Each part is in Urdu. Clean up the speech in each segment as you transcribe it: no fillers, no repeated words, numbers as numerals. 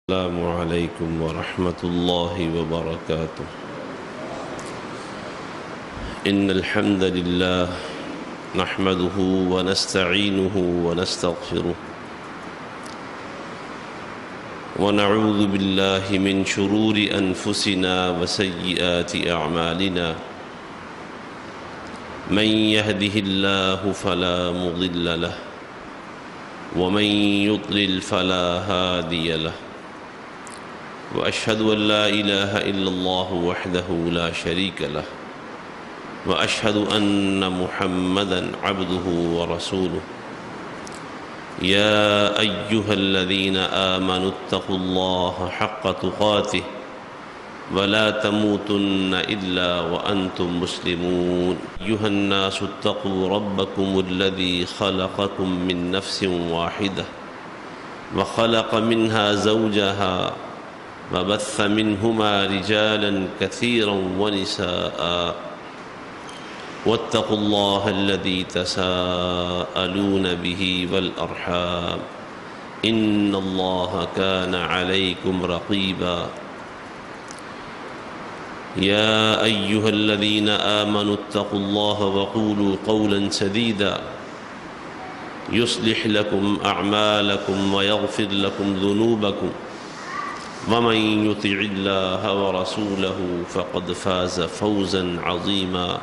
السلام علیکم ورحمۃ اللہ وبرکاتہ ان الحمد للہ نحمده ونستعینه ونستغفره ونعوذ باللہ من شرور انفسنا وسیئات اعمالنا من يهده الله فلا مضل له ومن يضلل فلا هادي له وأشهد أن لا إله إلا الله وحده لا شريك له وأشهد أن محمدًا عبده ورسوله يا أيها الذين آمنوا اتقوا الله حق تقاته ولا تموتن إلا وأنتم مسلمون أيها الناس اتقوا ربكم الذي خلقكم من نفس واحدة وخلق منها زوجها وبث منهما رجالا كثيرا ونساء واتقوا الله الذي تساءلون به والأرحام إن الله كان عليكم رقيبا يا أيها الذين آمنوا اتقوا الله وقولوا قولا سديدا يصلح لكم أعمالكم ويغفر لكم ذنوبكم ومن يطع الله ورسوله فقد فاز فوزا عظيما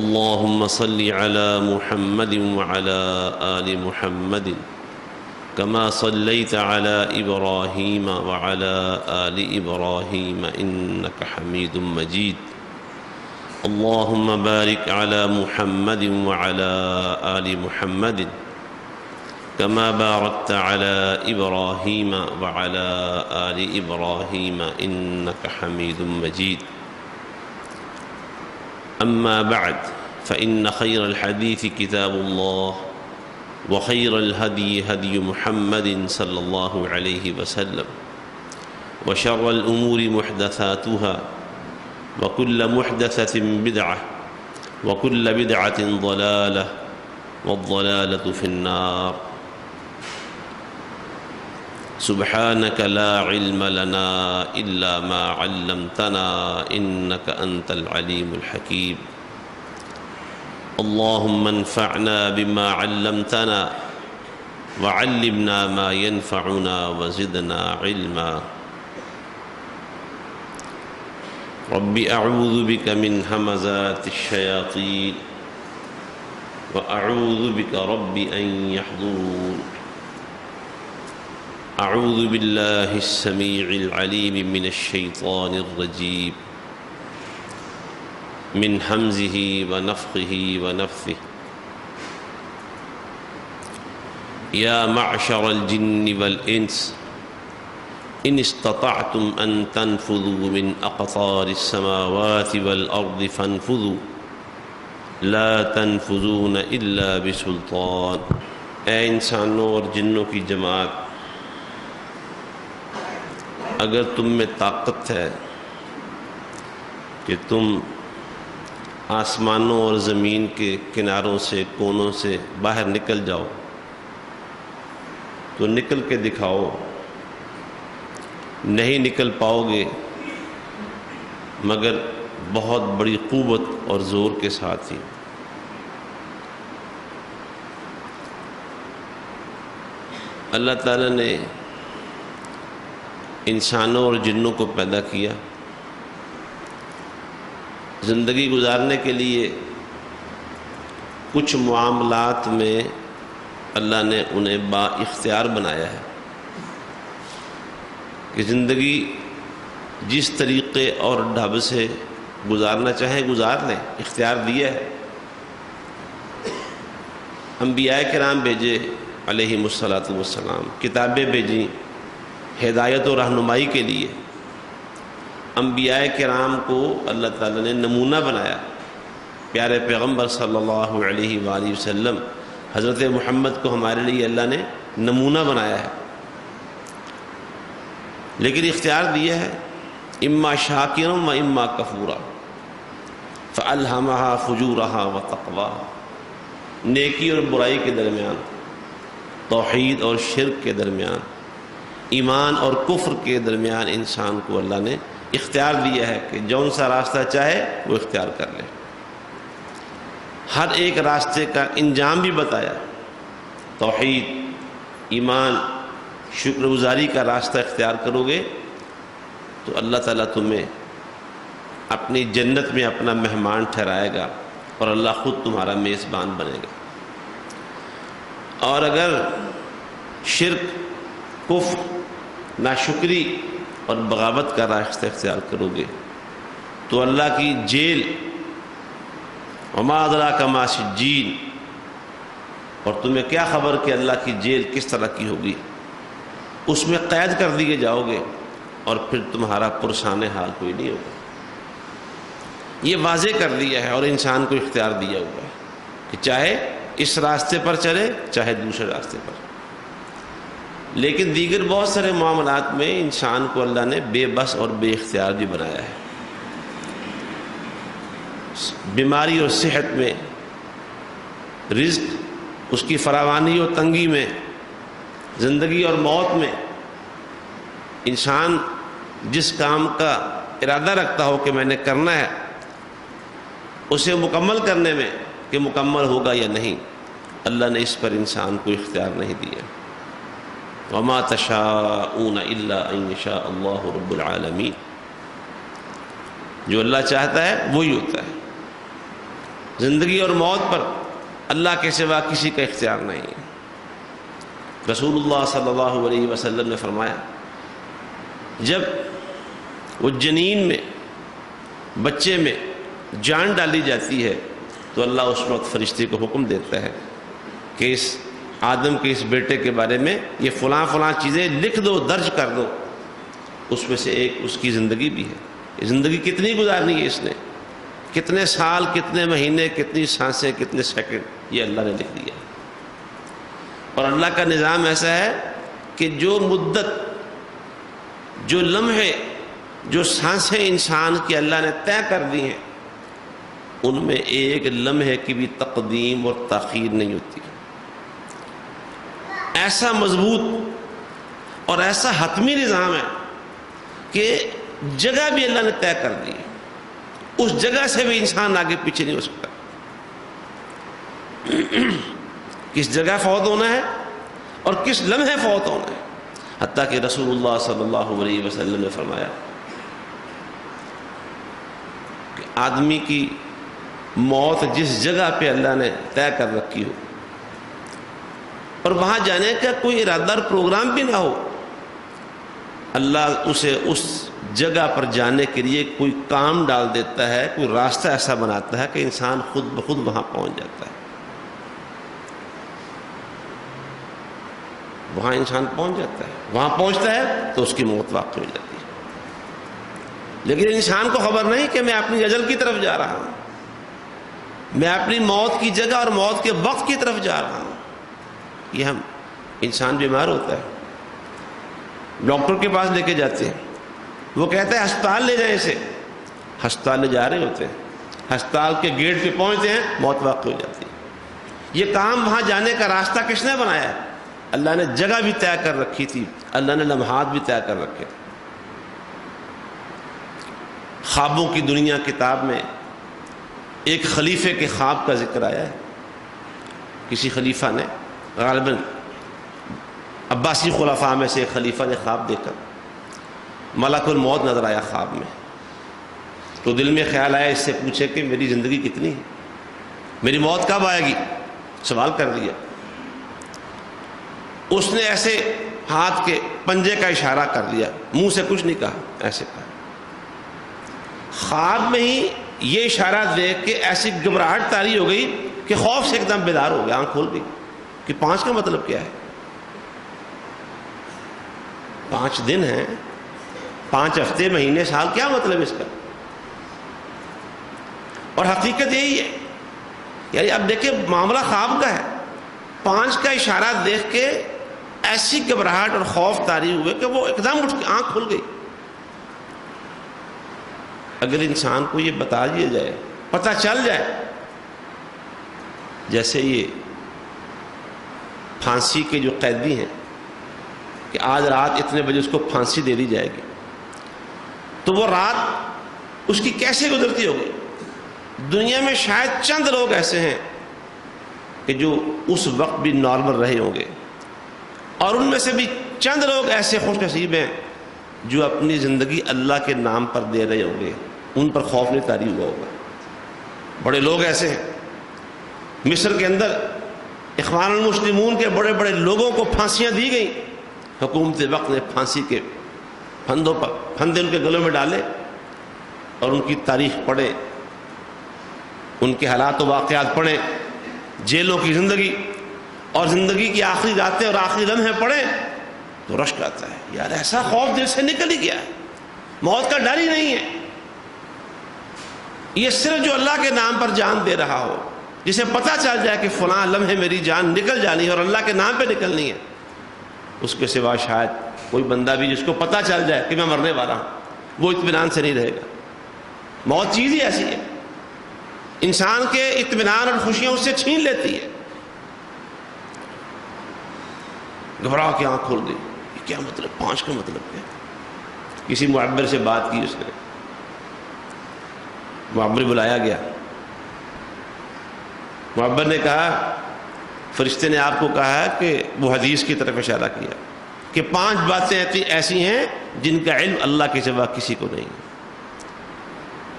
اللهم صل على محمد وعلى آل محمد كما صليت على إبراهيم وعلى آل إبراهيم إنك حميد مجيد اللهم بارك على محمد وعلى آل محمد كما باركت على إبراهيم وعلى آل إبراهيم إنك حميد مجيد أما بعد فإن خير الحديث كتاب الله وخير الهدي هدي محمد صلى الله عليه وسلم وشر الأمور محدثاتها وكل محدثة بدعة وكل بدعة ضلالة والضلالة في النار سبحانك لا علم لنا إلا ما علمتنا إنك أنت العليم الحكيم اللهم انفعنا بما علمتنا وعلمنا ما ينفعنا وزدنا علما رب أعوذ بك من همزات الشياطين وأعوذ بك رب أن يحضرون أعوذ بالله السميع العليم من الشيطان الرجيم من همزه ونفخه ونفثه يا معشر الجن والإنس إن استطعتم أن تنفذوا من أقطار السماوات والأرض فانفذوا لا تنفذون إلا بسلطان اے انسانوں اور جنوں کی جماعت، اگر تم میں طاقت ہے کہ تم آسمانوں اور زمین کے کناروں سے کونوں سے باہر نکل جاؤ تو نکل کے دکھاؤ، نہیں نکل پاؤ گے مگر بہت بڑی قوت اور زور کے ساتھ ہی۔ اللہ تعالیٰ نے انسانوں اور جنوں کو پیدا کیا، زندگی گزارنے کے لیے کچھ معاملات میں اللہ نے انہیں با اختیار بنایا ہے کہ زندگی جس طریقے اور ڈھب سے گزارنا چاہیں گزار لیں، اختیار دیا ہے۔ انبیاء کرام بھیجے علیہم الصلاۃ والسلام، کتابیں بھیجیں ہدایت و رہنمائی کے لیے۔ انبیاء کرام کو اللہ تعالیٰ نے نمونہ بنایا، پیارے پیغمبر صلی اللہ علیہ وآلہ وسلم حضرت محمد کو ہمارے لیے اللہ نے نمونہ بنایا ہے، لیکن اختیار دیا ہے اما شاکرا و اما کفورا فألہمہا فجورہا و تقواہا، نیکی اور برائی کے درمیان توحید اور شرک کے درمیان، ایمان اور کفر کے درمیان انسان کو اللہ نے اختیار دیا ہے کہ جون سا راستہ چاہے وہ اختیار کر لے۔ ہر ایک راستے کا انجام بھی بتایا، توحید، ایمان، شکر گزاری کا راستہ اختیار کرو گے تو اللہ تعالیٰ تمہیں اپنی جنت میں اپنا مہمان ٹھہرائے گا اور اللہ خود تمہارا میزبان بنے گا۔ اور اگر شرک، کفر، ناشکری اور بغاوت کا راستہ اختیار کرو گے تو اللہ کی جیل، وما ادراک ما سجین، اور تمہیں کیا خبر کہ اللہ کی جیل کس طرح کی ہوگی، اس میں قید کر دیے جاؤ گے اور پھر تمہارا پرسان حال کوئی نہیں ہوگا۔ یہ واضح کر دیا ہے اور انسان کو اختیار دیا ہوا ہے کہ چاہے اس راستے پر چلے چاہے دوسرے راستے پر۔ لیکن دیگر بہت سارے معاملات میں انسان کو اللہ نے بے بس اور بے اختیار بھی بنایا ہے۔ بیماری اور صحت میں، رزق، اس کی فراوانی اور تنگی میں، زندگی اور موت میں، انسان جس کام کا ارادہ رکھتا ہو کہ میں نے کرنا ہے، اسے مکمل کرنے میں کہ مکمل ہوگا یا نہیں، اللہ نے اس پر انسان کو اختیار نہیں دیا۔ وما تشاءون الا ان یشاء اللہ رب العالمین، جو اللہ چاہتا ہے وہی ہوتا ہے۔ زندگی اور موت پر اللہ کے سوا کسی کا اختیار نہیں ہے۔ رسول اللہ صلی اللہ علیہ وسلم نے فرمایا، جب وہ جنین میں، بچے میں جان ڈالی جاتی ہے تو اللہ اس وقت فرشتے کو حکم دیتا ہے کہ اس آدم کے اس بیٹے کے بارے میں یہ فلاں فلاں چیزیں لکھ دو، درج کر دو۔ اس میں سے ایک اس کی زندگی بھی ہے۔ یہ زندگی کتنی گزارنی ہے، اس نے کتنے سال، کتنے مہینے، کتنی سانسیں، کتنے سیکنڈ، یہ اللہ نے لکھ دیا۔ اور اللہ کا نظام ایسا ہے کہ جو مدت، جو لمحے، جو سانسیں انسان کی اللہ نے طے کر دی ہیں، ان میں ایک لمحے کی بھی تقدیم اور تاخیر نہیں ہوتی۔ ایسا مضبوط اور ایسا حتمی نظام ہے کہ جگہ بھی اللہ نے طے کر دی ہے، اس جگہ سے بھی انسان آگے پیچھے نہیں ہو سکتا۔ کس جگہ فوت ہونا ہے اور کس لمحے فوت ہونا ہے، حتیٰ کہ رسول اللہ صلی اللہ علیہ وسلم نے فرمایا کہ آدمی کی موت جس جگہ پہ اللہ نے طے کر رکھی ہو اور وہاں جانے کا کوئی ارادہ اور پروگرام بھی نہ ہو، اللہ اسے اس جگہ پر جانے کے لیے کوئی کام ڈال دیتا ہے، کوئی راستہ ایسا بناتا ہے کہ انسان خود بخود وہاں پہنچ جاتا ہے۔ وہاں انسان پہنچ جاتا ہے، وہاں پہنچتا ہے تو اس کی موت واقع ہو جاتی ہے۔ لیکن انسان کو خبر نہیں کہ میں اپنی اجل کی طرف جا رہا ہوں، میں اپنی موت کی جگہ اور موت کے وقت کی طرف جا رہا ہوں۔ یہ ہم انسان بیمار ہوتا ہے، ڈاکٹر کے پاس لے کے جاتے ہیں، وہ کہتا ہے ہسپتال لے جائیں اسے، ہسپتال لے جا رہے ہوتے ہیں، ہسپتال کے گیٹ پہ پہنچتے ہیں، موت واقع ہو جاتی ہے۔ یہ کام وہاں جانے کا راستہ کس نے بنایا ہے؟ اللہ نے جگہ بھی طے کر رکھی تھی، اللہ نے لمحات بھی طے کر رکھے تھے۔ خوابوں کی دنیا کتاب میں ایک خلیفے کے خواب کا ذکر آیا ہے۔ کسی خلیفہ نے، غالباً عباسی خلفاء میں سے ایک خلیفہ نے خواب دیکھا، ملک الموت نظر آیا خواب میں، تو دل میں خیال آیا اس سے پوچھے کہ میری زندگی کتنی ہے، میری موت کب آئے گی، سوال کر دیا۔ اس نے ایسے ہاتھ کے پنجے کا اشارہ کر دیا، منہ سے کچھ نہیں کہا، ایسے کہا۔ خواب میں ہی یہ اشارہ دیکھ کے ایسی گھبراہٹ طاری ہو گئی کہ خوف سے ایک دم بیدار ہو گیا، آنکھ کھول گئی کہ 5 کا مطلب کیا ہے؟ 5 دن ہیں، 5 ہفتے، مہینے، سال، کیا مطلب اس کا؟ اور حقیقت یہی ہے، یعنی اب دیکھیں معاملہ خواب کا ہے، 5 کا اشارہ دیکھ کے ایسی گھبراہٹ اور خوف طاری ہوئے کہ وہ ایک دم اٹھ کے آنکھ کھل گئی۔ اگر انسان کو یہ بتا دیا جائے، پتہ چل جائے، جیسے یہ پھانسی کے جو قیدی ہیں کہ آج رات اتنے بجے اس کو پھانسی دے دی جائے گی، تو وہ رات اس کی کیسے گزرتی ہوگی؟ دنیا میں شاید چند لوگ ایسے ہیں کہ جو اس وقت بھی نارمل رہے ہوں گے، اور ان میں سے بھی چند لوگ ایسے خوش نصیب ہیں جو اپنی زندگی اللہ کے نام پر دے رہے ہوں گے، ان پر خوف نہیں طاری ہوا ہوگا۔ بڑے لوگ ایسے ہیں، مصر کے اندر اخوان المسلمون کے بڑے بڑے لوگوں کو پھانسیاں دی گئیں، حکومت وقت نے پھانسی کے پھندے ان کے گلوں میں ڈالے، اور ان کی تاریخ پڑھیں، ان کے حالات و واقعات پڑھیں، جیلوں کی زندگی اور زندگی کی آخری راتیں اور آخری لمحے پڑھیں تو رشک آتا ہے، یار ایسا خوف دل سے نکل ہی گیا ہے، موت کا ڈر ہی نہیں ہے۔ یہ صرف جو اللہ کے نام پر جان دے رہا ہو، جسے پتہ چل جائے کہ فلاں لمحے میری جان نکل جانی ہے اور اللہ کے نام پہ نکلنی ہے، اس کے سوا شاید کوئی بندہ بھی جس کو پتہ چل جائے کہ میں مرنے والا ہوں، وہ اطمینان سے نہیں رہے گا۔ موت چیز ہی ایسی ہے، انسان کے اطمینان اور خوشیاں اس سے چھین لیتی ہے۔ گھبرا کے آنکھ کھول گئی، یہ کیا مطلب؟ 5 کا مطلب کیا؟ کسی معبر سے بات کی اس نے، معبر بلایا گیا، معبر نے کہا، فرشتے نے آپ کو کہا ہے کہ وہ حدیث کی طرف اشارہ کیا کہ 5 باتیں ایسی ہیں جن کا علم اللہ کے سوا کسی کو نہیں ہے،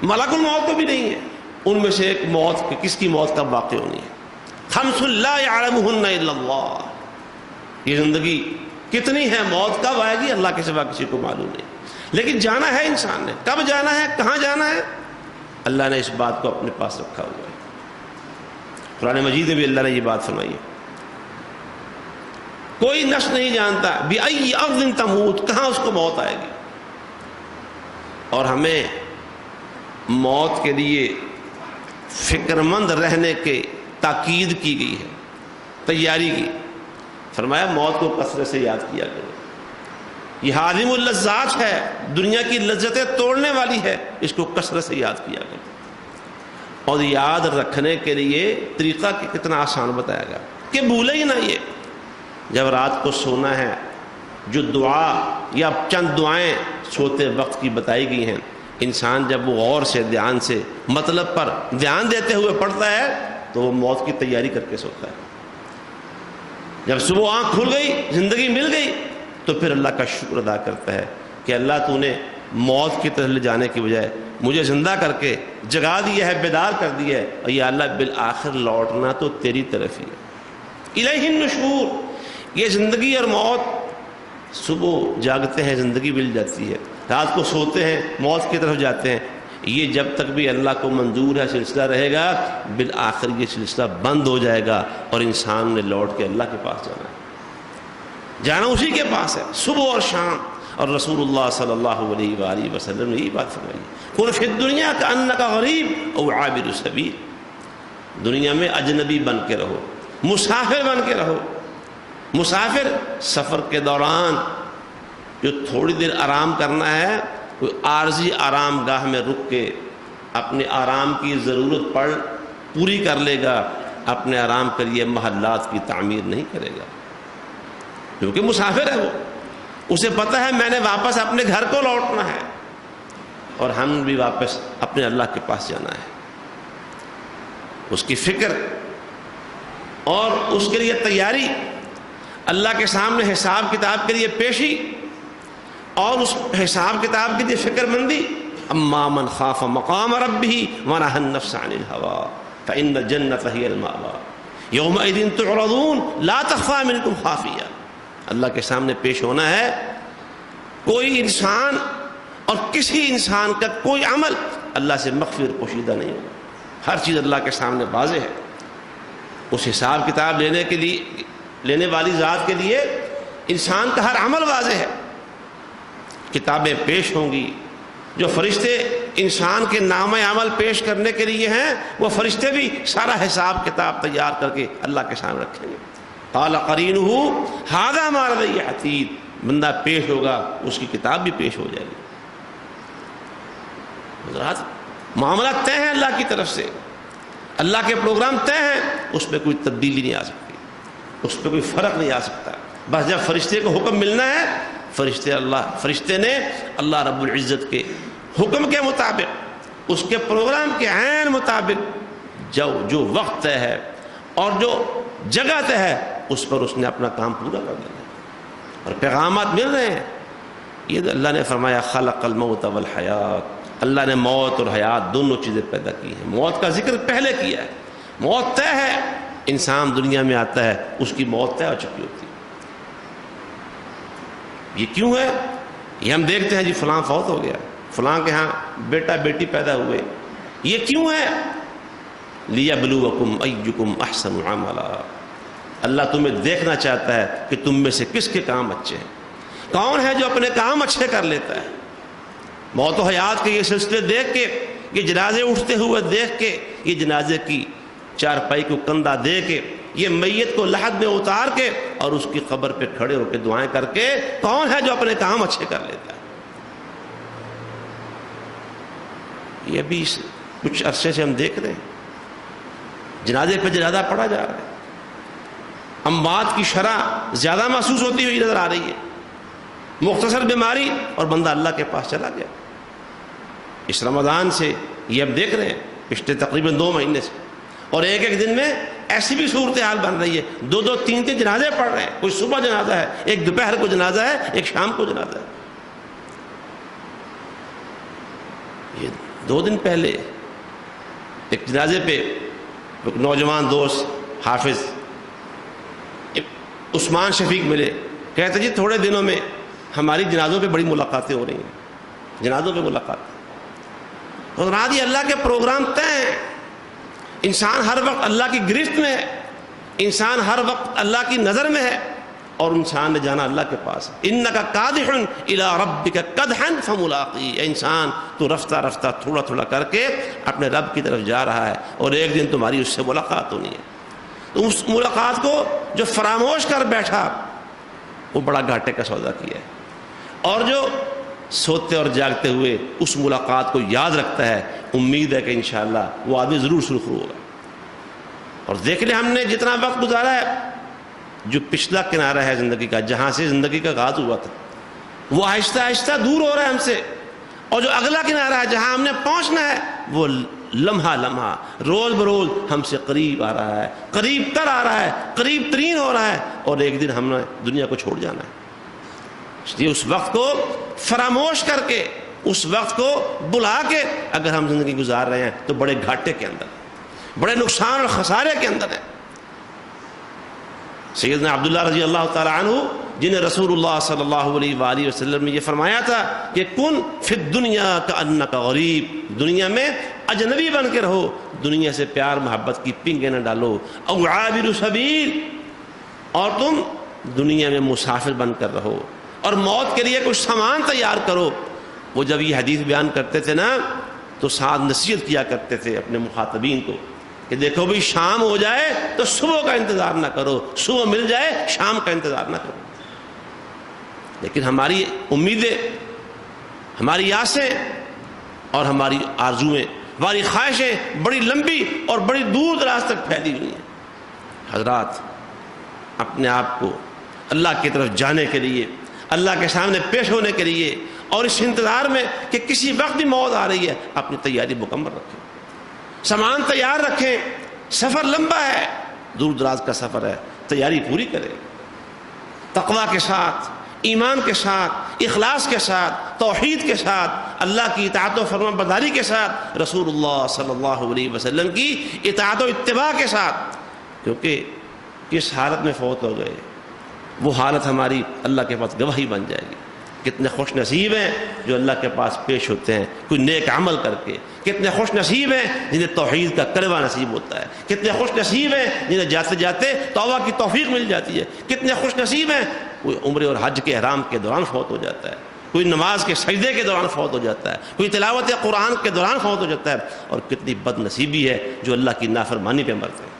ملک الموت کو بھی نہیں ہے۔ ان میں سے ایک موت، کس کی موت کب واقع ہونی ہے؟ 5 لا يعلمهن الا اللہ۔ یہ زندگی کتنی ہے، موت کب آئے گی، اللہ کے سوا کسی کو معلوم نہیں، لیکن جانا ہے انسان نے، کب جانا ہے، کہاں جانا ہے، اللہ نے اس بات کو اپنے پاس رکھا ہوا ہے۔ قرآن مجید میں بھی اللہ نے یہ بات فرمائی ہے، کوئی نفس نہیں جانتا بِأَيِّ أَرْضٍ تَمُوتُ، کہاں اس کو موت آئے گی۔ اور ہمیں موت کے لیے فکر مند رہنے کے تاکید کی گئی ہے، تیاری کی۔ فرمایا موت کو کثرت سے یاد کیا کرو، یہ حادم اللذات ہے، دنیا کی لذتیں توڑنے والی ہے، اس کو کثرت سے یاد کیا کرو۔ اور یاد رکھنے کے لیے طریقہ کتنا آسان بتایا گیا کہ بھولے ہی نہ۔ یہ جب رات کو سونا ہے، جو دعا یا چند دعائیں سوتے وقت کی بتائی گئی ہیں، انسان جب وہ غور سے، دھیان سے، مطلب پر دھیان دیتے ہوئے پڑھتا ہے تو وہ موت کی تیاری کر کے سوتا ہے۔ جب صبح آنکھ کھل گئی، زندگی مل گئی، تو پھر اللہ کا شکر ادا کرتا ہے کہ اللہ تو نے موت کی طرف لے جانے کی بجائے مجھے زندہ کر کے جگا دیا ہے، بیدار کر دیا ہے، اور یا اللہ بالآخر لوٹنا تو تیری طرف ہی ہے۔ الیہ النشور، یہ زندگی اور موت، صبح جاگتے ہیں زندگی مل جاتی ہے، رات کو سوتے ہیں موت کی طرف جاتے ہیں، یہ جب تک بھی اللہ کو منظور ہے سلسلہ رہے گا، بالآخر یہ سلسلہ بند ہو جائے گا اور انسان نے لوٹ کے اللہ کے پاس جانا ہے، جانا اسی کے پاس ہے صبح اور شام۔ اور رسول اللہ صلی اللہ علیہ وآلہ وسلم نے یہ بات فرمائی، کن فی الدنیا کأنک غریب او عابر سبیل، دنیا میں اجنبی بن کے رہو، مسافر بن کے رہو۔ مسافر سفر کے دوران جو تھوڑی دیر آرام کرنا ہے، کوئی عارضی آرام گاہ میں رک کے اپنے آرام کی ضرورت پوری کر لے گا، اپنے آرام کے لیے محلات کی تعمیر نہیں کرے گا، کیونکہ مسافر ہے وہ، اسے پتہ ہے میں نے واپس اپنے گھر کو لوٹنا ہے، اور ہم بھی واپس اپنے اللہ کے پاس جانا ہے۔ اس کی فکر اور اس کے لیے تیاری، اللہ کے سامنے حساب کتاب کے لیے پیشی، اور اس حساب کتاب کی جو فکر مندی۔ اما من خاف مقام ربہ ونہى النفس عن الهوى فإن الجنة هي المأوى یومئذ تعرضون لا تخفى منکم خافیہ۔ اللہ کے سامنے پیش ہونا ہے، کوئی انسان اور کسی انسان کا کوئی عمل اللہ سے مخفی اور پوشیدہ نہیں ہوگا، ہر چیز اللہ کے سامنے واضح ہے۔ اس حساب کتاب لینے والی ذات کے لیے انسان کا ہر عمل واضح ہے، کتابیں پیش ہوں گی، جو فرشتے انسان کے نامہ عمل پیش کرنے کے لیے ہیں، وہ فرشتے بھی سارا حساب کتاب تیار کر کے اللہ کے سامنے رکھیں گے۔ قال قرینہ ھذا ما لدی عتید، بندہ پیش ہوگا، اس کی کتاب بھی پیش ہو جائے گی۔ حضرات معاملہ طے ہیں اللہ کی طرف سے، اللہ کے پروگرام طے ہیں، اس میں کوئی تبدیلی نہیں آ سکتی۔ اس پہ کوئی فرق نہیں آ سکتا. بس جب فرشتے کو حکم ملنا ہے، فرشتے نے اللہ رب العزت کے حکم کے مطابق، اس کے پروگرام کے عین مطابق جو وقت طے ہے اور جو جگہ طے ہے اس پر اس نے اپنا کام پورا کر دینا اور پیغامات مل رہے ہیں. یہ اللہ نے فرمایا خلق الموت والحیات، اللہ نے موت اور حیات دونوں چیزیں پیدا کی ہیں. موت کا ذکر پہلے کیا ہے، موت طے ہے، انسان دنیا میں آتا ہے اس کی موت طے ہو چکی ہوتی ہے. یہ کیوں ہے؟ یہ ہم دیکھتے ہیں جی فلاں فوت ہو گیا، فلاں کے ہاں بیٹا بیٹی پیدا ہوئے. یہ کیوں ہے؟ لِيَبْلُوَكُمْ أَيُّكُمْ أَحْسَنُ عَمَلًا، اللہ تمہیں دیکھنا چاہتا ہے کہ تم میں سے کس کے کام اچھے ہیں. کون ہے جو اپنے کام اچھے کر لیتا ہے؟ موت و حیات کے یہ سلسلے دیکھ کے، یہ جنازے اٹھتے ہوئے دیکھ کے، یہ جنازے کی چارپائی کو کندھا دے کے، یہ میت کو لحد میں اتار کے اور اس کی قبر پہ کھڑے ہو کے دعائیں کر کے، کون ہے جو اپنے کام اچھے کر لیتا ہے؟ یہ بھی کچھ عرصے سے ہم دیکھ رہے ہیں، جنازے پہ جنازہ پڑھا جا رہا ہے، اموات کی شرح زیادہ محسوس ہوتی ہوئی نظر آ رہی ہے. مختصر بیماری اور بندہ اللہ کے پاس چلا گیا. اس رمضان سے یہ اب دیکھ رہے ہیں پچھلے تقریباً 2 مہینے سے، اور ایک دن میں ایسی بھی صورتحال بن رہی ہے 2 3 جنازے پڑھ رہے ہیں. کوئی صبح جنازہ ہے، ایک دوپہر کو جنازہ ہے، ایک شام کو جنازہ ہے. یہ 2 دن پہلے ایک جنازے پہ ایک نوجوان دوست حافظ عثمان شفیق ملے، کہتے جی تھوڑے دنوں میں ہماری جنازوں پہ بڑی ملاقاتیں ہو رہی ہیں، جنازوں پہ ملاقاتیں. اور یہ اللہ کے پروگرام طے ہیں. انسان ہر وقت اللہ کی گرفت میں ہے، انسان ہر وقت اللہ کی نظر میں ہے، اور انسان نے جانا اللہ کے پاس. انک کادح الی ربک کدحا فملاقی، اے انسان تو رفتہ رفتہ تھوڑا تھوڑا کر کے اپنے رب کی طرف جا رہا ہے، اور ایک دن تمہاری اس سے ملاقات ہونی ہے. تو اس ملاقات کو جو فراموش کر بیٹھا وہ بڑا گھاٹے کا سودا کیا ہے، اور جو سوتے اور جاگتے ہوئے اس ملاقات کو یاد رکھتا ہے، امید ہے کہ انشاءاللہ وہ آدمی ضرور سرخرو ہوگا. اور دیکھ لیں ہم نے جتنا وقت گزارا ہے، جو پچھلا کنارہ ہے زندگی کا، جہاں سے زندگی کا آغاز ہوا تھا، وہ آہستہ آہستہ دور ہو رہا ہے ہم سے، اور جو اگلا کنارہ ہے جہاں ہم نے پہنچنا ہے وہ لمحہ لمحہ روز بروز ہم سے قریب آ رہا ہے، قریب تر آ رہا ہے، قریب ترین ہو رہا ہے، اور ایک دن ہم نے دنیا کو چھوڑ جانا ہے. اس لیے اس وقت کو فراموش کر کے، اس وقت کو بلا کے اگر ہم زندگی گزار رہے ہیں تو بڑے گھاٹے کے اندر، بڑے نقصان اور خسارے کے اندر ہیں. سیدنا عبداللہ رضی اللہ تعالی عنہ، جنہیں رسول اللہ صلی اللہ علیہ وآلہ وسلم نے یہ فرمایا تھا کہ کن فی الدنیا کأنک غریب، دنیا میں اجنبی بن کے رہو، دنیا سے پیار محبت کی پنگیں نہ ڈالو. او عابر سبیل، اور تم دنیا میں مسافر بن کر رہو، اور موت کے لیے کچھ سامان تیار کرو. وہ جب یہ حدیث بیان کرتے تھے نا تو ساتھ نصیحت کیا کرتے تھے اپنے مخاطبین کو کہ دیکھو بھی شام ہو جائے تو صبح کا انتظار نہ کرو، صبح مل جائے شام کا انتظار نہ کرو. لیکن ہماری امیدیں، ہماری آسیں اور ہماری آرزویں، ہماری خواہشیں بڑی لمبی اور بڑی دور دراز تک پھیلی ہوئی ہیں. حضرات، اپنے آپ کو اللہ کی طرف جانے کے لیے، اللہ کے سامنے پیش ہونے کے لیے، اور اس انتظار میں کہ کسی وقت بھی موت آ رہی ہے، اپنی تیاری مکمل رکھیں، سامان تیار رکھیں. سفر لمبا ہے، دور دراز کا سفر ہے، تیاری پوری کریں، تقویٰ کے ساتھ، ایمان کے ساتھ، اخلاص کے ساتھ، توحید کے ساتھ، اللہ کی اطاعت و فرما برداری کے ساتھ، رسول اللہ صلی اللہ علیہ وسلم کی اطاعت و اتباع کے ساتھ. کیونکہ کس حالت میں فوت ہو گئے وہ حالت ہماری اللہ کے پاس گواہی بن جائے گی. کتنے خوش نصیب ہیں جو اللہ کے پاس پیش ہوتے ہیں کوئی نیک عمل کر کے، کتنے خوش نصیب ہیں جنہیں توحید کا کلمہ نصیب ہوتا ہے، کتنے خوش نصیب ہیں جنہیں جاتے جاتے توبہ کی توفیق مل جاتی ہے، کتنے خوش نصیب ہیں کوئی عمرے اور حج کے احرام کے دوران فوت ہو جاتا ہے، کوئی نماز کے سجدے کے دوران فوت ہو جاتا ہے، کوئی تلاوت قرآن کے دوران فوت ہو جاتا ہے، اور کتنی بد نصیبی ہے جو اللہ کی نافرمانی پہ مرتے ہیں.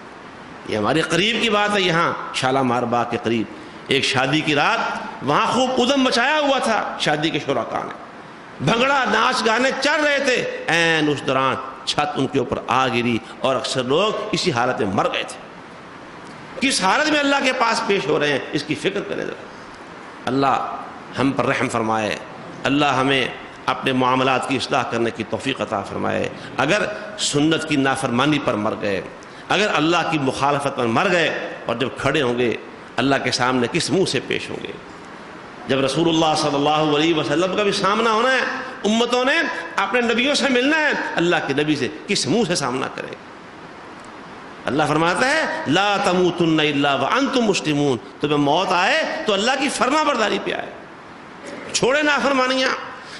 یہ ہمارے قریب کی بات ہے. یہاں شالامار باغ کے قریب ایک شادی کی رات، وہاں خوب ادھم مچایا ہوا تھا شادی کے شرکاء نے، بھنگڑا ناچ گانے چل رہے تھے. این اس دوران چھت ان کے اوپر آ گری اور اکثر لوگ اسی حالت میں مر گئے تھے. کس حالت میں اللہ کے پاس پیش ہو رہے ہیں اس کی فکر کریں ذرا۔ اللہ ہم پر رحم فرمائے، اللہ ہمیں اپنے معاملات کی اصلاح کرنے کی توفیق عطا فرمائے۔ اگر سنت کی نافرمانی پر مر گئے، اگر اللہ کی مخالفت پر مر گئے، اور جب کھڑے ہوں گے اللہ کے سامنے کس منہ سے پیش ہوں گے؟ جب رسول اللہ صلی اللہ علیہ وسلم کا بھی سامنا ہونا ہے، امتوں نے اپنے نبیوں سے ملنا ہے، اللہ کے نبی سے کس منہ سے سامنا کریں؟ اللہ فرماتا ہے لا تموتن الا وانتم مسلمون، تمہیں موت آئے تو اللہ کی فرما برداری پہ آئے، چھوڑے نافرمانیاں،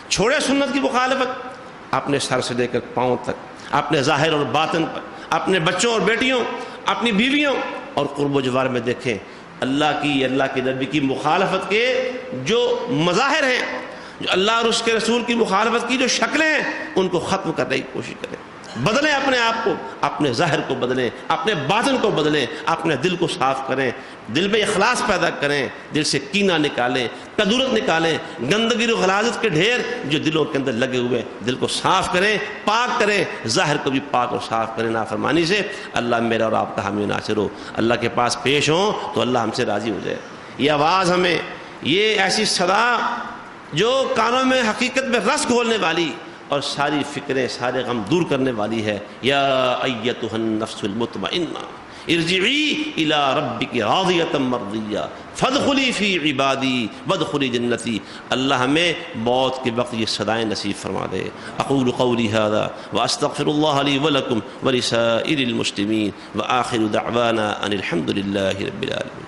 چھوڑے سنت کی مخالفت، اپنے سر سے لے کر پاؤں تک، اپنے ظاہر اور باطن پر، اپنے بچوں اور بیٹیوں، اپنی بیویوں اور قرب و جوار میں دیکھیں اللہ کی، اللہ کے نبی کی مخالفت کے جو مظاہر ہیں، جو اللہ اور اس کے رسول کی مخالفت کی جو شکلیں ہیں، ان کو ختم کرنے کی کوشش کریں، بدلیں اپنے آپ کو، اپنے ظاہر کو بدلیں، اپنے باطن کو بدلیں، اپنے دل کو صاف کریں، دل میں اخلاص پیدا کریں، دل سے کینہ نکالیں، کدورت نکالیں، گندگی و غلاظت کے ڈھیر جو دلوں کے اندر لگے ہوئے، دل کو صاف کریں، پاک کریں، ظاہر کو بھی پاک اور صاف کریں نافرمانی سے۔ اللہ میرا اور آپ کا حامی ناصر ہو، اللہ کے پاس پیش ہوں تو اللہ ہم سے راضی ہو جائے۔ یہ آواز ہمیں، یہ ایسی صدا جو کانوں میں حقیقت میں رس گھولنے والی اور ساری فکریں، سارے غم دور کرنے والی ہے۔ یا ایتھا النفس المطمئنہ ارجعی الی ربک راضیۃ مرضیہ فادخلی فی عبادی وادخلی جنتی۔ اللہ ہمیں موت کے وقت یہ صدائیں نصیب فرما دے۔ اقول قولی ھذا واستغفر اللہ لی ولکم ولسائر المسلمین وآخر دعوانا ان الحمد للہ رب العالمین۔